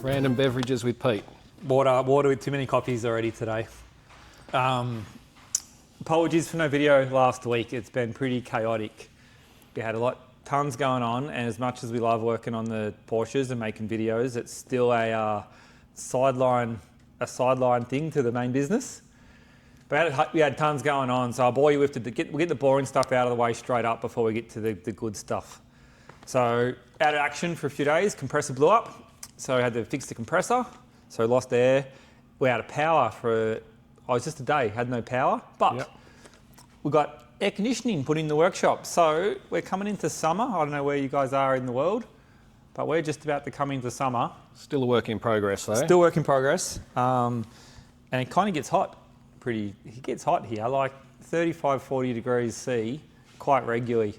Random beverages with Pete. Water with too many coffees already today. Apologies for no video last week. It's been pretty chaotic. We had tons going on, and as much as we love working on the Porsches and making videos, it's still a sideline thing to the main business. But we had tons going on, so I'll bore you with we'll get the boring stuff out of the way straight up before we get to the good stuff. So out of action for a few days, compressor blew up. So I had to fix the compressor, so lost air. We're out of power just a day, had no power, but we got air conditioning put in the workshop. So we're coming into summer. I don't know where you guys are in the world, but we're just about to come into summer. Still a work in progress though. Still work in progress. And it kind of gets hot. It gets hot here, like 35, 40 degrees C quite regularly.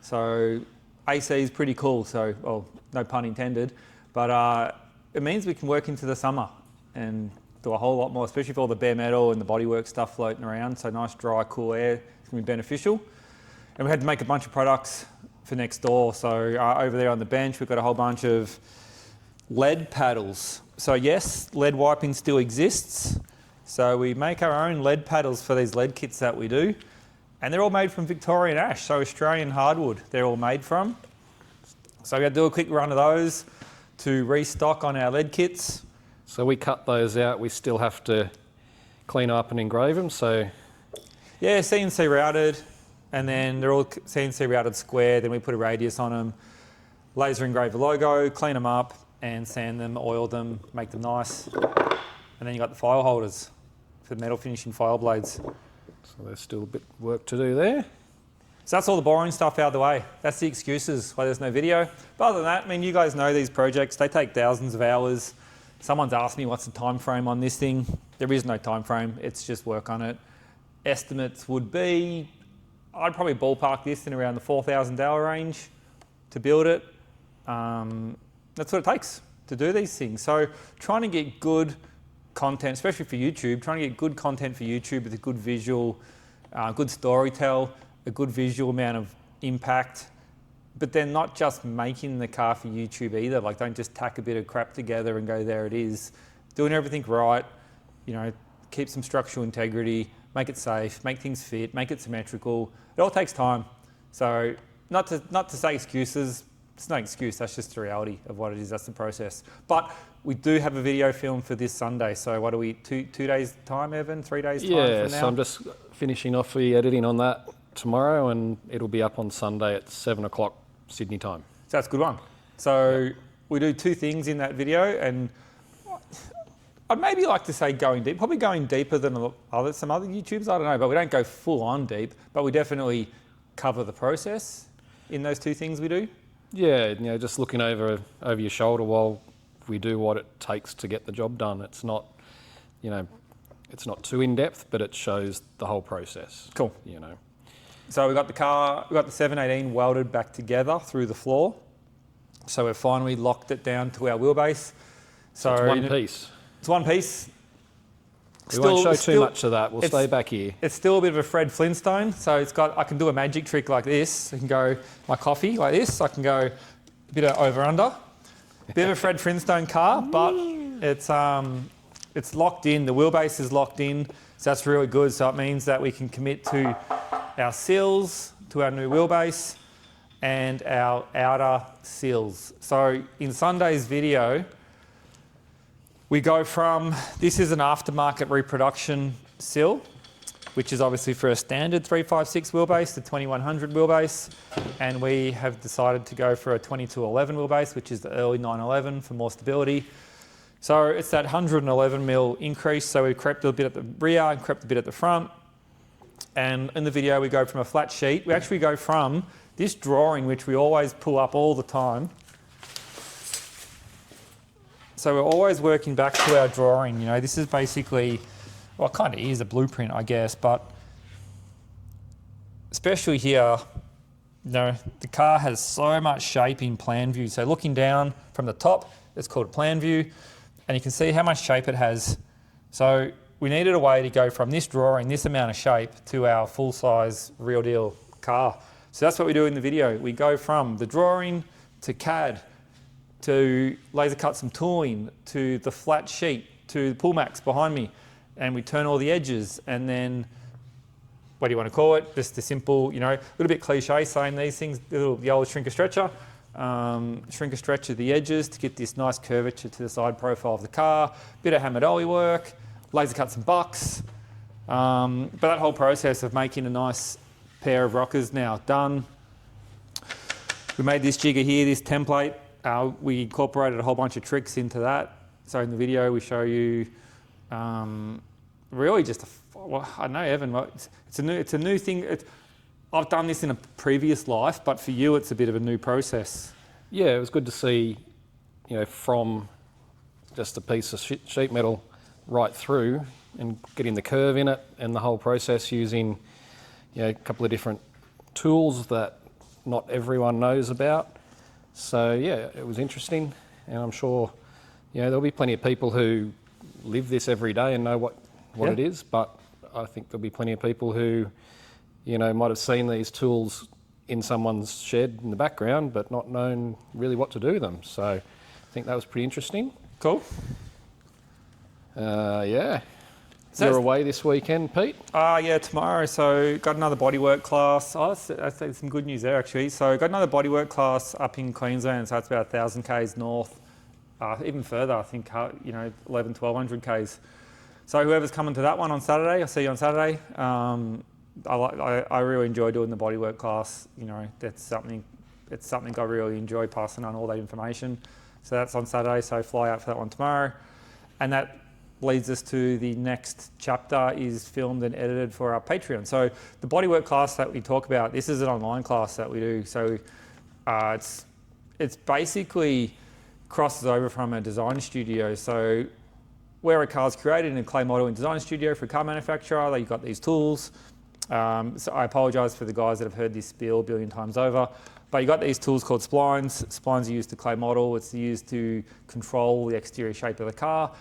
So AC is pretty cool, so, well, no pun intended, but it means we can work into the summer and do a whole lot more, especially for all the bare metal and the bodywork stuff floating around. So nice, dry, cool air is going to be beneficial. And we had to make a bunch of products for next door. So over there on the bench, we've got a whole bunch of lead paddles. So yes, lead wiping still exists. So we make our own lead paddles for these lead kits that we do. And they're all made from Victorian Ash, so Australian hardwood they're all made from. So we had to do a quick run of those to restock on our lead kits. So we cut those out, we still have to clean up and engrave them, so... Yeah, CNC routed, and then they're all CNC routed square, then we put a radius on them, laser engrave the logo, clean them up, and sand them, oil them, make them nice. And then you got the file holders for metal finishing file blades. So there's still a bit of work to do there. So that's all the boring stuff out of the way. That's the excuses why there's no video. But other than that, I mean, you guys know these projects, they take thousands of hours. Someone's asked me what's the time frame on this thing. There is no time frame, it's just work on it. Estimates would be, I'd probably ballpark this in around the $4,000 range to build it. That's what it takes to do these things. So trying to get good content, especially for YouTube, trying to get good content for YouTube with a good visual, good storytell, a good visual amount of impact, but then not just making the car for YouTube either. Like, don't just tack a bit of crap together and go, there it is. Doing everything right, you know, keep some structural integrity, make it safe, make things fit, make it symmetrical. It all takes time. So not to say excuses, it's no excuse, that's just the reality of what it is, that's the process. But we do have a video film for this Sunday, so what are we, two days time, Evan? 3 days time from now? Yeah, so I'm just finishing off the editing on that tomorrow, and it'll be up on Sunday at 7 o'clock Sydney time. So that's a good one. So we do 2 things in that video, and I'd maybe like to say going deep, probably going deeper than some other YouTubers, I don't know, but we don't go full on deep, but we definitely cover the process in those 2 things we do. Yeah, you know, just looking over your shoulder while we do what it takes to get the job done. It's not, you know, it's not too in-depth, but it shows the whole process. Cool. You know. So we got the 718 welded back together through the floor. So we've finally locked it down to our wheelbase. So it's one piece. It's one piece. We won't show too much of that. We'll stay back here. It's still a bit of a Fred Flintstone. So I can do a magic trick like this. I can go my coffee like this. I can go a bit of over under. A bit of a Fred Flintstone car, but it's locked in. The wheelbase is locked in. So that's really good. So it means that we can commit to our sills, to our new wheelbase, and our outer sills. So in Sunday's video, we go from, this is an aftermarket reproduction sill, which is obviously for a standard 356 wheelbase, the 2100 wheelbase, and we have decided to go for a 2211 wheelbase, which is the early 911 for more stability. So it's that 111 mil increase, so we crept a bit at the rear and crept a bit at the front. And in the video, we go from a flat sheet. We actually go from this drawing, which we always pull up all the time. So we're always working back to our drawing. You know, this is basically, well, it kind of is a blueprint, I guess, but especially here, you know, the car has so much shape in plan view. So looking down from the top, it's called a plan view, and you can see how much shape it has. So we needed a way to go from this drawing, this amount of shape, to our full-size, real deal car. So that's what we do in the video. We go from the drawing to CAD, to laser cut some tooling, to the flat sheet, to the Pullmax behind me, and we turn all the edges, and then, what do you want to call it? Just a simple, you know, a little bit cliche saying these things, the old shrink a stretcher. Shrink a stretcher the edges to get this nice curvature to the side profile of the car, bit of hammer dolly work, laser cut some bucks. But that whole process of making a nice pair of rockers now done. We made this jigger here, this template. We incorporated a whole bunch of tricks into that. So in the video we show you really just, well, I know Evan, it's a new thing. I've done this in a previous life, but for you it's a bit of a new process. Yeah, it was good to see, you know, from just a piece of sheet metal right through and getting the curve in it, and the whole process using, you know, a couple of different tools that not everyone knows about. So yeah, it was interesting, and I'm sure, you know, there'll be plenty of people who live this every day and know what it is, but I think there'll be plenty of people who, you know, might have seen these tools in someone's shed in the background, but not known really what to do with them. So I think that was pretty interesting. Cool. Yeah. So you're away this weekend, Pete? Yeah, tomorrow. So got another bodywork class. I think some good news there actually. So got another bodywork class up in Queensland. So it's about 1,000 k's north, even further. I think 1,100 k's. So whoever's coming to that one on Saturday, I'll see you on Saturday. I really enjoy doing the bodywork class. You know, it's something I really enjoy, passing on all that information. So that's on Saturday. So fly out for that one tomorrow, and that leads us to the next chapter is filmed and edited for our Patreon. So the bodywork class that we talk about, this is an online class that we do. So it's basically crosses over from a design studio. So where a car's created in a clay modeling design studio for a car manufacturer, you've got these tools. So I apologise for the guys that have heard this spiel a billion times over, but you've got these tools called splines. Splines are used to clay model. It's used to control the exterior shape of the car.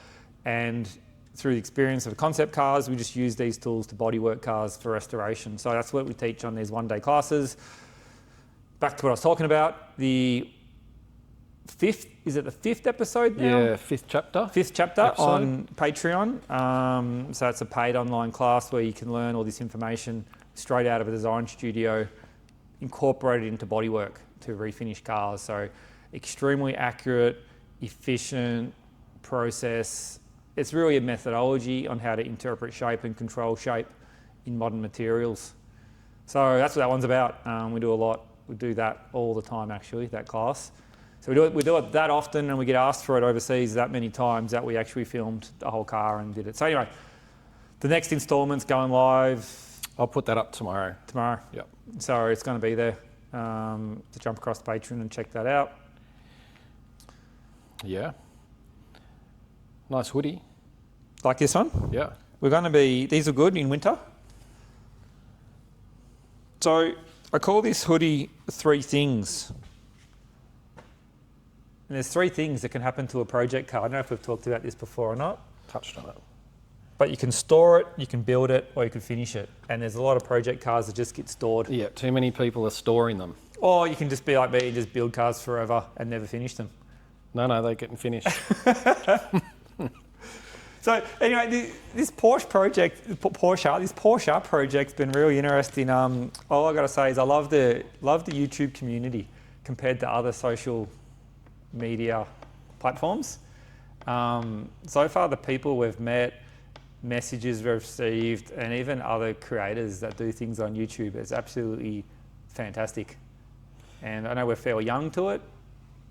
And through the experience of concept cars, we just use these tools to bodywork cars for restoration. So that's what we teach on these one-day classes. Back to what I was talking about, the is it the fifth episode now? Yeah, fifth chapter Episode. On Patreon. So it's a paid online class where you can learn all this information straight out of a design studio, incorporated into bodywork to refinish cars. So extremely accurate, efficient process. It's really a methodology on how to interpret shape and control shape in modern materials. So that's what that one's about. We do a lot. We do that all the time, actually, that class. So we do it that often, and we get asked for it overseas that many times that we actually filmed the whole car and did it. So anyway, the next installment's going live. I'll put that up tomorrow. Yep. So it's going to be there. To jump across the Patreon and check that out. Yeah. Nice hoodie. Like this one? Yeah. These are good in winter. So I call this hoodie 3 things. And there's 3 things that can happen to a project car. I don't know if we've talked about this before or not. Touched on it. But you can store it, you can build it, or you can finish it. And there's a lot of project cars that just get stored. Yeah, too many people are storing them. Or you can just be like me and just build cars forever and never finish them. No, they're getting finished. So anyway, this Porsche project's been really interesting. All I got to say is I love the YouTube community compared to other social media platforms. So far, the people we've met, messages we've received, and even other creators that do things on YouTube, is absolutely fantastic. And I know we're fairly young to it,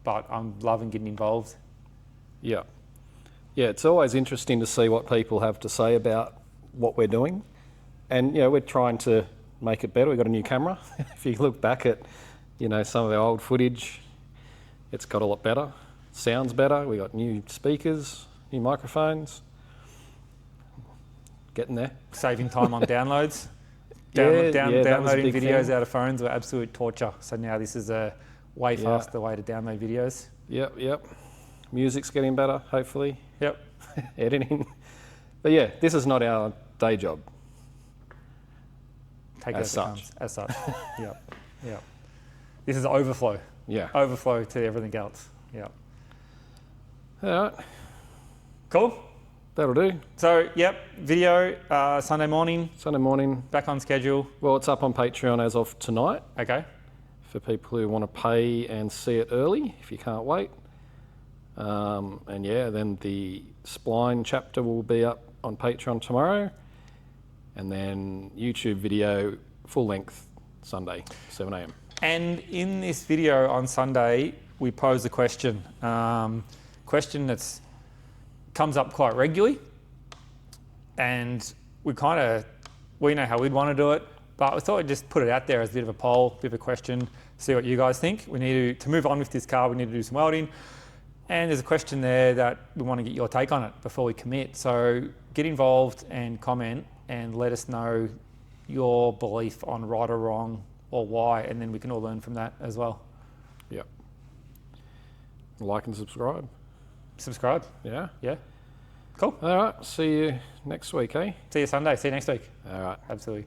but I'm loving getting involved. Yeah. Yeah, it's always interesting to see what people have to say about what we're doing. And, you know, we're trying to make it better. We've got a new camera. If you look back at, you know, some of our old footage, it's got a lot better. Sounds better. We got new speakers, new microphones. Getting there. Saving time on downloads. Downloading videos out of phones were absolute torture. So now this is a way faster way to download videos. Yep. Music's getting better, hopefully. Yep. Editing. But yeah, this is not our day job. Take it As as it such. comes. As such. Yep. Yep. This is overflow. Yeah. Overflow to everything else. Yep. All right, Cool. that'll do. So, yep, video Sunday morning, Sunday morning. back on schedule. Well, it's up on Patreon as of tonight Okay. for people who want to pay and see it early, if you can't wait. And yeah, then the spline chapter will be up on Patreon tomorrow. And then YouTube video, full length, Sunday, 7 a.m. And in this video on Sunday, we pose a question. Question that's comes up quite regularly. And we know how we'd want to do it, but we thought we'd just put it out there as a bit of a poll, bit of a question, see what you guys think. We need to move on with this car, we need to do some welding. And there's a question there that we want to get your take on it before we commit. So get involved and comment and let us know your belief on right or wrong or why, and then we can all learn from that as well. Yep. Like and subscribe. Subscribe. Yeah. Yeah. Cool. All right. See you next week, eh? See you Sunday. See you next week. All right. Absolutely.